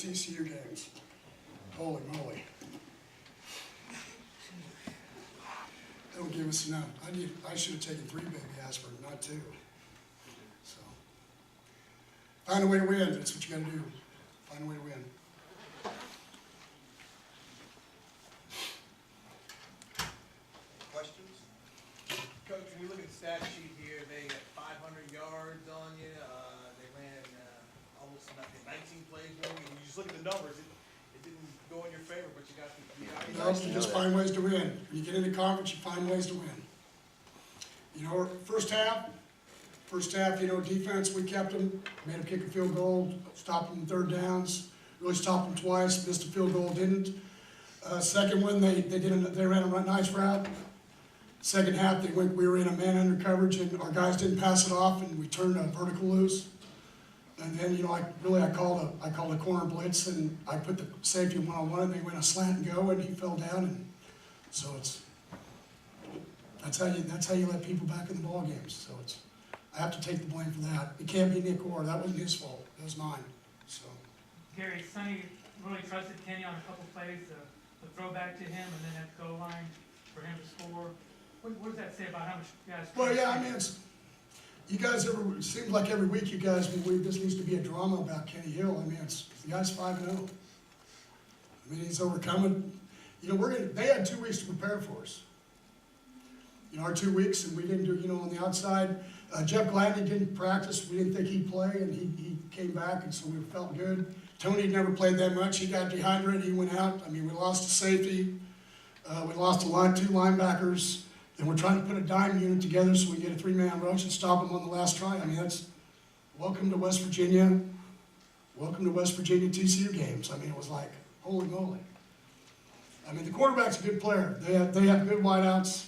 TCU games. Holy moly. That would give us enough. I should have taken 3 baby aspirin, not 2. So, find a way to win. That's what you got to do. Find a way to win. Questions? Coach, when you look at the stat sheet here, they got 500 yards on you. They ran almost 19 plays. When you just look at the numbers, it didn't go in your favor, but you got the. You just find ways to win. When you get into conference, you find ways to win. You know, first half, defense, we kept them, made them kick a field goal, stopped them in 3rd downs, really stopped them twice, missed a field goal, didn't. Second one, they ran a nice route. Second half, we were in a man under coverage, and our guys didn't pass it off, and we turned a vertical loose. And then, you know, I called a corner blitz, and I put the safety one-on-one, and they went a slant and go, and he fell down, and so that's how you let people back in the ball games. So I have to take the blame for that. It can't be Nick Orr. That wasn't his fault. It was mine. So. Gary, Sonny really trusted Kenny on a couple plays, the throwback to him, and then at the goal line for him to score. What does that say about how much you guys? Well, yeah, I mean, you guys it seems like every week you guys believe this needs to be a drama about Kenny Hill. I mean, the guy's 5-0. I mean, he's overcoming. You know, they had 2 weeks to prepare for us. You know, our 2 weeks, and we didn't do, you know, on the outside. Jeff Gladney didn't practice. We didn't think he'd play, and he came back, and so we felt good. Tony never played that much. He got dehydrated. He went out. I mean, we lost a safety. We lost 2 linebackers. And we're trying to put a dime unit together so we get a 3-man rush and stop them on the last try. I mean, that's welcome to West Virginia. Welcome to West Virginia TCU games. I mean, it was like, holy moly. I mean, the quarterback's a good player. They have good wideouts.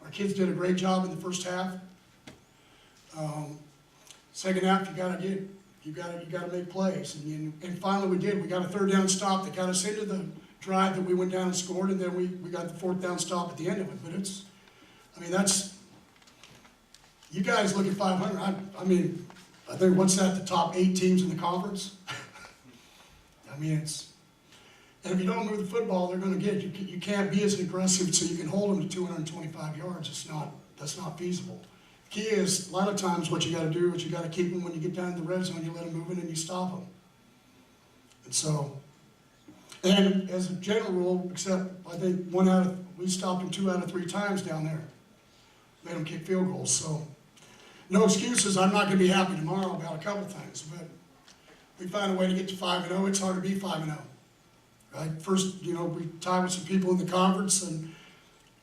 Our kids did a great job in the first half. Second half, you got to make plays. And finally, we did. We got a 3rd down stop that got us into the drive that we went down and scored, and then we got the 4th down stop at the end of it. But I mean, you guys look at 500. I mean, I think what's that? The top 8 teams in the conference. I mean, and if you don't move the football, they're going to get it. You can't be as aggressive so you can hold them to 225 yards. That's not feasible. The key is a lot of times what you got to do is you got to keep them when you get down in the red zone. You let them move in and you stop them. And so, and as a general rule, except I think we stopped them 2 out of 3 times down there. Made them kick field goals. So, no excuses. I'm not going to be happy tomorrow about a couple things, but we find a way to get to 5-0. It's hard to be 5-0. Right? First, you know, we tied with some people in the conference, and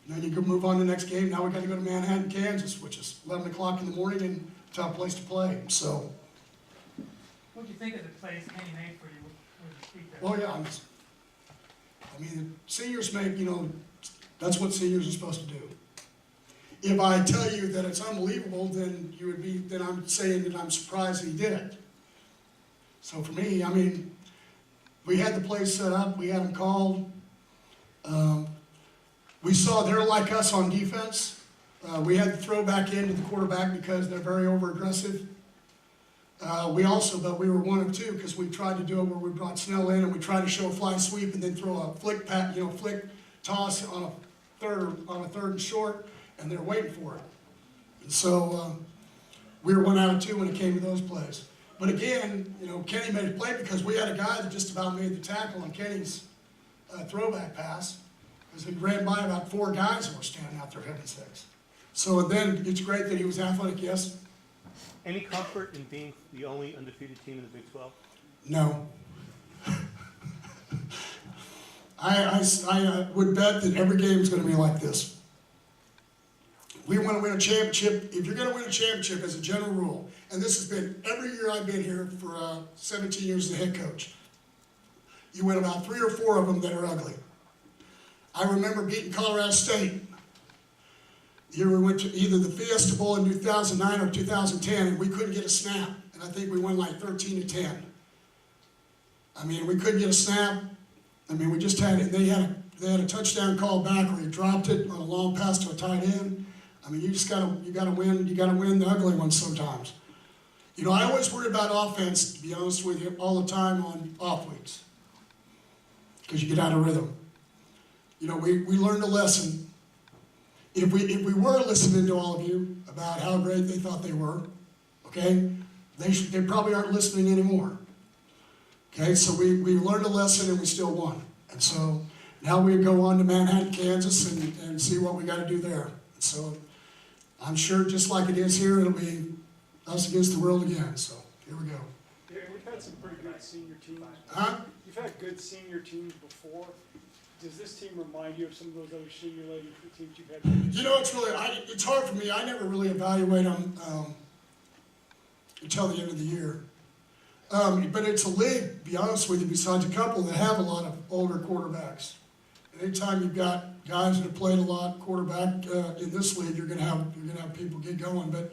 then you can move on to the next game. Now we got to go to Manhattan, Kansas, which is 11 o'clock in the morning and a tough place to play. So, What do you think of the plays Kenny made for you when you speak there? well, yeah, I mean, seniors make, you know, that's what seniors are supposed to do. If I tell you that it's unbelievable, then I'm saying that I'm surprised he did it. So for me, I mean, we had the plays set up, we had them called. We saw they're like us on defense. We had to throw back into the quarterback because they're very over-aggressive. We also, though, we were 1 of 2 because we tried to do it where we brought Snell in and we tried to show a fly sweep and then throw a flick toss on a 3rd and short, and they're waiting for it. And so we were 1 out of 2 when it came to those plays. But again, you know, Kenny made a play because we had a guy that just about made the tackle on Kenny's throwback pass because he ran by about 4 guys that were standing out there, heaven sakes. So then it's great that he was athletic, yes. Any comfort in being the only undefeated team in the Big 12? No. I would bet that every game is going to be like this. We want to win a championship. If you're going to win a championship as a general rule, and this has been every year I've been here for 17 years as a head coach, you win about 3 or 4 of them that are ugly. I remember beating Colorado State. The year we went to either the Fiesta Bowl in 2009 or 2010, and we couldn't get a snap. And I think we won like 13-10. I mean, we couldn't get a snap. I mean, we just had it. They had a touchdown call back where he dropped it on a long pass to a tight end. I mean, you gotta win. You gotta win the ugly ones sometimes. You know, I always worry about offense, to be honest with you, all the time on off weeks. Because you get out of rhythm. You know, we learned a lesson. If we were listening to all of you about how great they thought they were, okay, they probably aren't listening anymore. Okay, so we learned a lesson and we still won. And so now we go on to Manhattan, Kansas and see what we got to do there. So I'm sure just like it is here, it'll be us against the world again. So here we go. Yeah, we've had some pretty good senior teams. Huh? You've had good senior teams before. Does this team remind you of some of those other senior lady teams you've had? You know, it's hard for me. I never really evaluate them until the end of the year. But it's a league, to be honest with you, besides a couple that have a lot of older quarterbacks. And anytime you've got guys that have played a lot quarterback in this league, you're gonna have people get going. But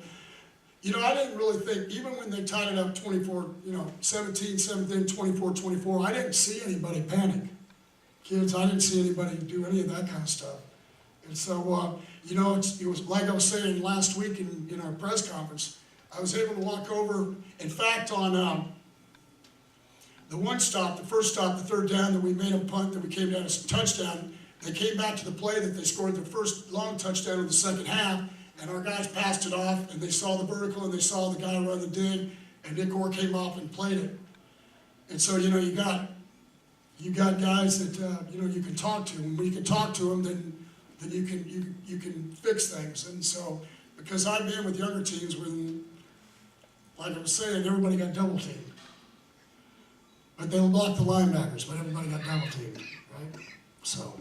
you know, I didn't really think, even when they tied it up 24, 17, 24, 24, I didn't see anybody panic. Kids, I didn't see anybody do any of that kind of stuff. And so, you know, it was like I was saying last week in our press conference, I was able to walk over, in fact, on the one stop, the first stop, the third down that we made them punt, that we came down as a touchdown, they came back to the play that they scored their first long touchdown of the second half, and our guys passed it off, and they saw the vertical, and they saw the guy run the dig, and Nick Orr came off and played it. And so, you know, you got guys that, you know, you can talk to, and when you can talk to them, then you can fix things. And so, because I've been with younger teams when, like I was saying, everybody got double teamed. But they blocked the linebackers, but everybody got double teamed, right? So.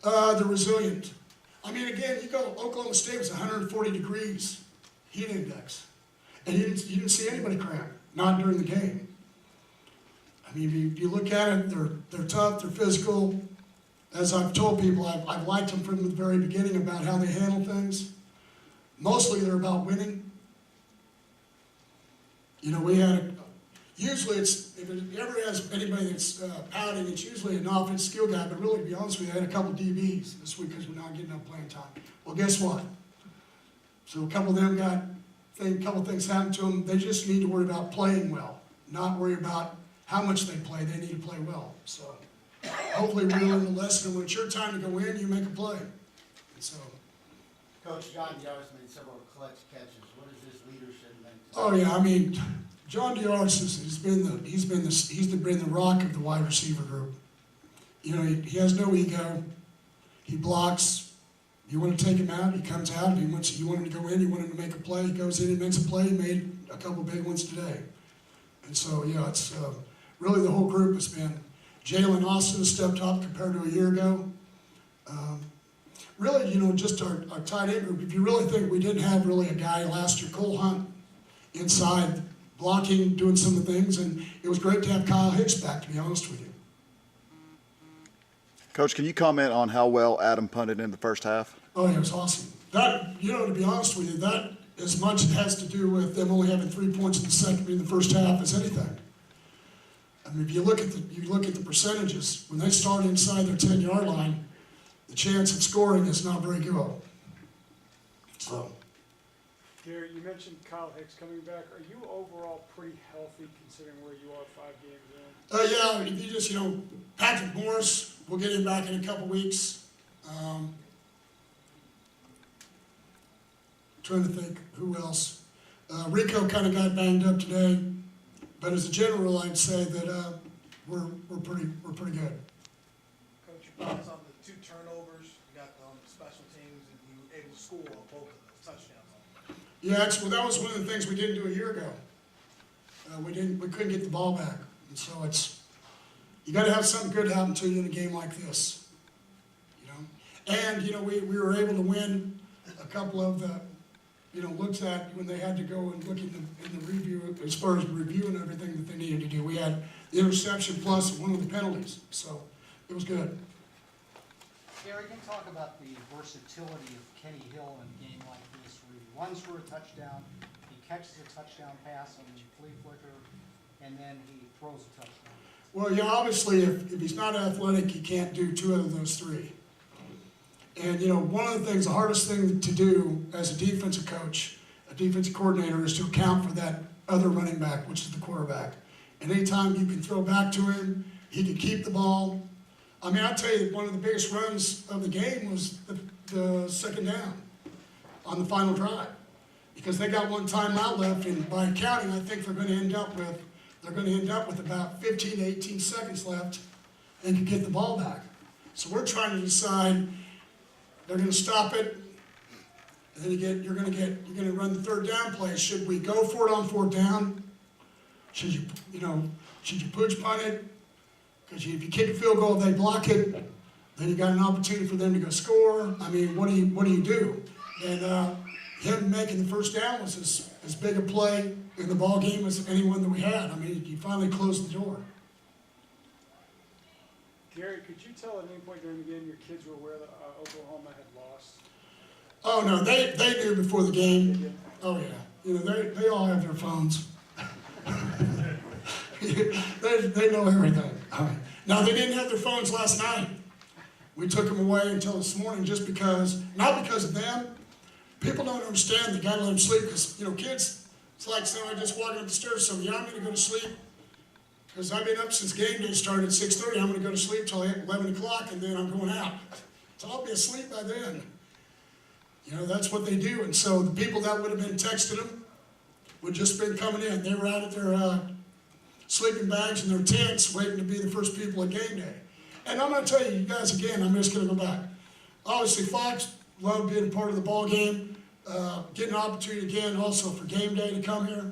They're resilient. I mean, again, you go, Oklahoma State was 140 degrees heat index. And you didn't see anybody cramp, not during the game. I mean, if you look at it, they're tough, they're physical. As I've told people, I've liked them from the very beginning about how they handle things. Mostly they're about winning. You know, we had, usually if it ever has anybody that's pouting, it's usually an offensive skill guy, but really, to be honest with you, I had a couple DBs this week because we're not getting enough playing time. Well, guess what? So a couple of them a couple of things happened to them. They just need to worry about playing well, not worry about how much they play. They need to play well. So hopefully we learn the lesson. When it's your time to go in, you make a play. And so. Coach John Diar's made several clutch catches. What is his leadership meant? Oh yeah, I mean, John Diar's he's been the rock of the wide receiver group. You know, he has no ego. He blocks. You want to take him out, he comes out. You want him to go in, you want him to make a play, he goes in, he makes a play. He made a couple big ones today. And so, yeah, it's really the whole group has been. Jalen Austin has stepped up compared to a year ago. Really, you know, just our tight end group. If you really think we didn't have really a guy last year, Cole Hunt, inside blocking, doing some of the things, and it was great to have Kyle Hicks back, to be honest with you. Coach, can you comment on how well Adam punted in the first half? Oh, yeah, it was awesome. That, you know, to be honest with you, that as much has to do with them only having 3 points in the first half as anything. I mean, if you look at the percentages, when they start inside their 10-yard line, the chance of scoring is not very good. So. Gary, you mentioned Kyle Hicks coming back. Are you overall pretty healthy considering where you are 5 games in? Yeah, if you just, you know, Patrick Morris, we'll get him back in a couple weeks. Trying to think who else. Rico kind of got banged up today, but as a general, I'd say that we're pretty good. Coach, your thoughts on the 2 turnovers you got on special teams, and you were able to score on both of those touchdowns on them? Yeah, well, that was one of the things we didn't do a year ago. We couldn't get the ball back, and so you got to have something good happen to you in a game like this, you know. And you know, we were able to win a couple of the, you know, looks at when they had to go and look in the review as far as reviewing everything that they needed to do. We had the interception plus one of the penalties, so it was good. Gary, can you talk about the versatility of Kenny Hill in a game like this, where he runs for a touchdown, he catches a touchdown pass on the flea flicker, and then he throws a touchdown? Well, yeah, obviously, if he's not athletic, he can't do 2 out of those 3. And, you know, one of the things, the hardest thing to do as a defensive coach, a defensive coordinator, is to account for that other running back, which is the quarterback. And anytime you can throw back to him, he can keep the ball. I mean, I'll tell you, one of the biggest runs of the game was the second down on the final drive. Because they got one timeout left, and by counting, I think they're gonna end up with about 15 to 18 seconds left and can get the ball back. So we're trying to decide, they're gonna stop it, and then you're gonna run the third down play. Should we go for it on fourth down? Should you push punt it? Because if you kick a field goal, they block it, then you got an opportunity for them to go score. I mean, what do you do? And him making the first down was as big a play in the ball game as anyone that we had. I mean, you finally closed the door. Gary, could you tell at any point during the game your kids were aware that Oklahoma had lost? Oh no, they knew before the game. Oh yeah, you know they all have their phones. they know everything. All right. Now they didn't have their phones last night. We took them away until this morning, just because, not because of them. People don't understand. They gotta let them sleep, because, you know, kids, it's like somebody just walking up the stairs. So yeah, I'm gonna go to sleep because I've been up since game day started at 6:30. I'm gonna go to sleep till 11 o'clock, and then I'm going out. So I'll be asleep by then. You know, that's what they do. And so the people that would have been texting them would just been coming in. They were out at their sleeping bags and their tents, waiting to be the first people at game day. And I'm going to tell you guys again, I'm just going to go back. Obviously, Fox loved being part of the ball game, getting an opportunity again also for game day to come here.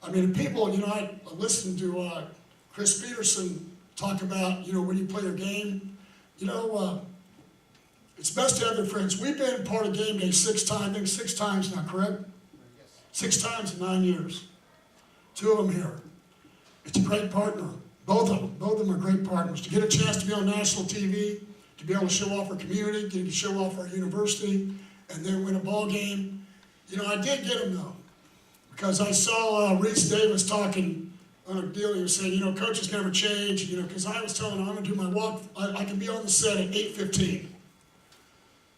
I mean, people, you know, I listened to Chris Peterson talk about, you know, when you play your game, you know, it's best to have their friends. We've been part of game day 6 times, I think 6 times now, correct? 6 times in 9 years. 2 of them here. It's a great partner. Both of them are great partners. To get a chance to be on national TV, to be able to show off our community, get to show off our university, and then win a ball game. You know, I did get them though, because I saw Reese Davis talking on a deal. He was saying, you know, coaches never change. You know, because I was telling him I'm gonna do my walk. I can be on the set at 8:15.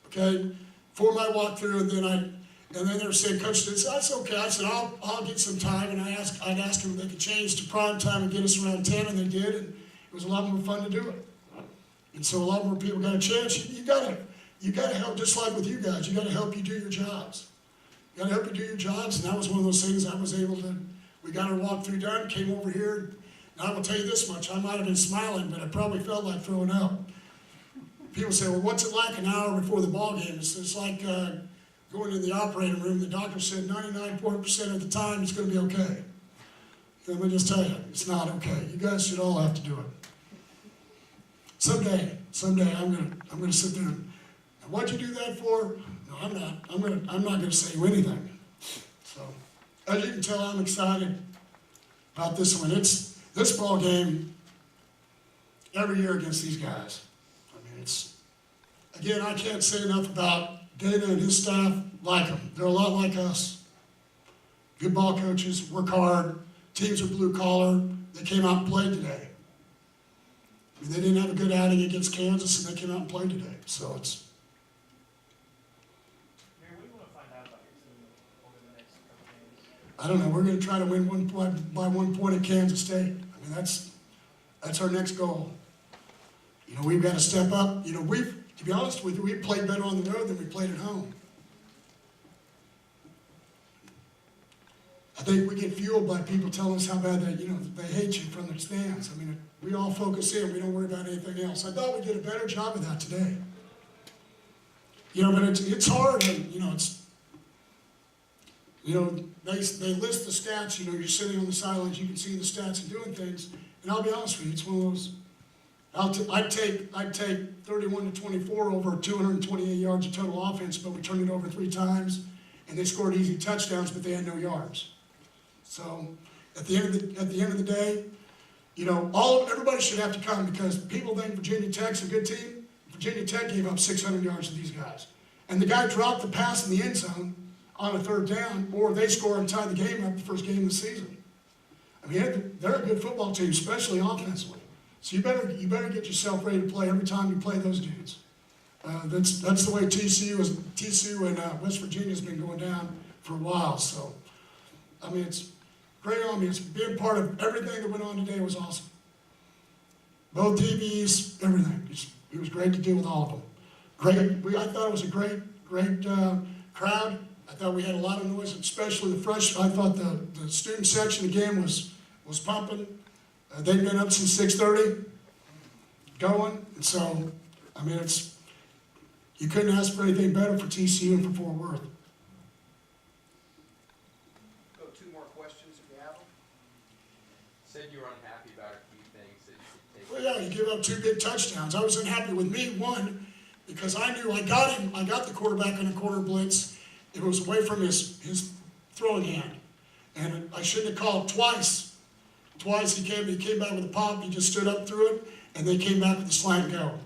Okay, for my walkthrough, and then they were saying, Coach, that's okay. I said, I'll get some time, and I'd ask them if they could change to prime time and get us around 10, and they did, and it was a lot more fun to do it. And so a lot more people got a chance. You gotta help, just like with you guys, you gotta help you do your jobs. You gotta help you do your jobs, and that was one of those things I was able to, we got our walkthrough done, came over here, and I will tell you this much, I might have been smiling, but I probably felt like throwing up. People say, well, what's it like an hour before the ball game? It's like going in the operating room. The doctor said 99% of the time it's going to be okay. Let me just tell you, it's not okay. You guys should all have to do it. Someday I'm gonna sit there and what'd you do that for? No, I'm not. I'm not gonna say anything. So, as you can tell, I'm excited about this one. It's this ball game every year against these guys. Again, I can't say enough about Dana and his staff. Like them. They're a lot like us. Good ball coaches, work hard. Teams are blue collar. They came out and played today. I mean, they didn't have a good outing against Kansas, and they came out and played today. So it's. Gary, what do you want to find out about your team over the next couple games? I don't know. We're going to try to win by 1 point at Kansas State. I mean, that's our next goal. You know, we've got to step up. You know, to be honest with you, we played better on the road than we played at home. I think we get fueled by people telling us how bad they hate you from the stands. I mean, we all focus in. We don't worry about anything else. I thought we did a better job of that today. You know, but it's hard, and they list the stats. You know, you're sitting on the sidelines, you can see the stats and doing things. And I'll be honest with you, it's one of those. I'd take 31 to 24 over 228 yards of total offense, but we turned it over 3 times, and they scored easy touchdowns, but they had no yards. So at the end of the day, you know, everybody should have to come, because people think Virginia Tech's a good team. Virginia Tech gave up 600 yards to these guys, and the guy dropped the pass in the end zone on a 3rd down, or they score and tie the game up the first game of the season. I mean, they're a good football team, especially offensively. So you better get yourself ready to play every time you play those dudes. That's the way TCU and West Virginia's been going down for a while, so. I mean, it's great on me. It's being part of everything that went on today was awesome. Both TVs, everything. It was great to deal with all of them. I thought it was a great crowd. I thought we had a lot of noise, especially the freshmen. I thought the student section again was pumping. They've been up since 6:30 going, and so, I mean, you couldn't ask for anything better for TCU and for Fort Worth. Go two more questions if you have them. Said you were unhappy about a few things that you should take. Well, yeah, you give up 2 big touchdowns. I was unhappy with me, one, because I knew I got the quarterback on a quarter blitz. It was away from his throwing hand. And I shouldn't have called twice. Twice he came back with a pop, he just stood up through it, and they came back with a slant go.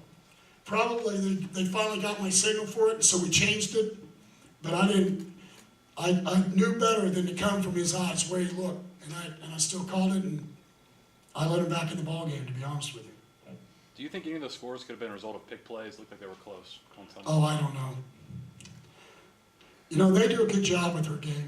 Probably they finally got my signal for it, so we changed it. But I knew better than to come from his eyes where he looked. And I still called it, and I let him back in the ballgame, to be honest with you. Do you think any of those scores could have been a result of pick plays? Looked like they were close on Sunday. Oh, I don't know. You know, they do a good job with their game.